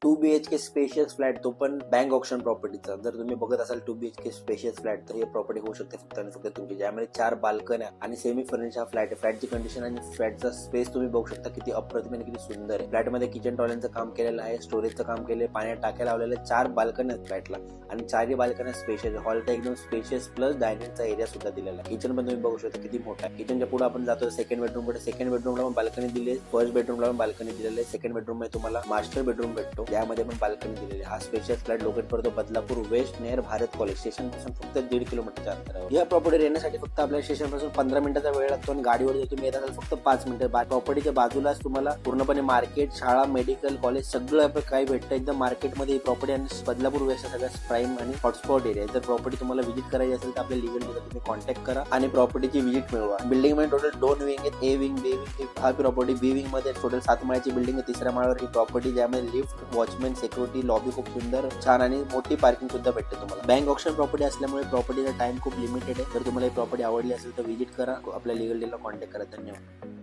2 BHK spacious flat, तो पण bank option प्रॉपर्टीचा. जर तुम्ही बघत असाल 2 BHK स्पेशियस फ्लॅट, तर हे प्रॉपर्टी होऊ शकते फक्त आणि फक्त तुमची, ज्यामध्ये 4 बाल्कन्या आणि सेमी फर्निश हा फ्लॅट आहे. फ्लॅटची कंडिशन आणि फ्लॅटचा स्पेस तुम्ही बघू शकता किती अप्रतिम आणि किती सुंदर आहे. फ्लॅटमध्ये किचन टॉयलेटचं काम केलेलं आहे, स्टोरेजचं काम केलेलं आहे, पाण्यात टाक्या लावलेल्या, 4 बाल्कन्या आहेत फ्लॅटला आणि 4ही बाल्कन्या स्पेशियस. हॉलचा एकदम स्पेशियस प्लस डायनिंगचा एरिया सुद्धा दिलेला आहे. किचन पण तुम्ही बघू शकता किती मोठा आहे. किचनच्या पुढे आपण जातो सेकंड बेडरूम कडे. सेकंड बेडरूमला पण बाल्कनी दिली आहे, फर्स्ट बेडरूमला पण बाल्कनी दिलेली आहे. सेकंड बेडरूम मध्ये तुम्हाला मास्टर बेडरूम भेटतो, यामध्ये पण बाल्कनी दिलेली आहे. हा स्पेशियस फ्लॅट लोकेट करतो Badlapur west near Bharat college station पासून फक्त 1.5 किलोमीटरच्या अंतरावर. या प्रॉपर्टी येण्यासाठी फक्त आपल्या स्टेशन पासून 15 मिनिटाचा वेळ लागतो आणि गाडीवर जर तुम्ही येत असाल फक्त 5 मिनिटं. प्रॉपर्टीच्या बाजूलाच तुम्हाला पूर्णपणे मार्केट, शाळा, मेडिकल, कॉलेज सगळं काही भेटतं एकदम मार्केटमध्ये. ही प्रॉपर्टी आणि बदलापूर वेस्ट सगळ्यात प्राईम आणि हॉटस्पॉट एरिया. जर प्रॉपर्टी तुम्हाला व्हिजिट करायची असेल तर आपल्या लिगल डीलर तुम्ही कॉन्टॅक्ट करा आणि प्रॉपर्टीची व्हिजिट मिळवा. बिल्डिंग मध्ये टोटल 2 विंग आहेत, ए विंग, बी विंग. हा प्रॉपर्टी बी विंग मध्ये टोटल 7 माळ्याची बिल्डिंग आहे. 3ऱ्या माळ्यावर ही प्रॉपर्टी, ज्यामध्ये लिफ्ट, वॉचमॅन, सिक्युरिटी, लॉबी खूप सुंदर, छान आणि मोठी पार्किंग सुद्धा भेटते तुम्हाला. बँक ऑप्शन प्रॉपर्टी असल्यामुळे प्रॉपर्टीचा टाइम खूप लिमिटेड आहे. जर तुम्हाला ही प्रॉपर्टी आवडली असेल तर व्हिजिट करा, आपल्या लिगल डीलरला कॉन्टॅक्ट करा. धन्यवाद.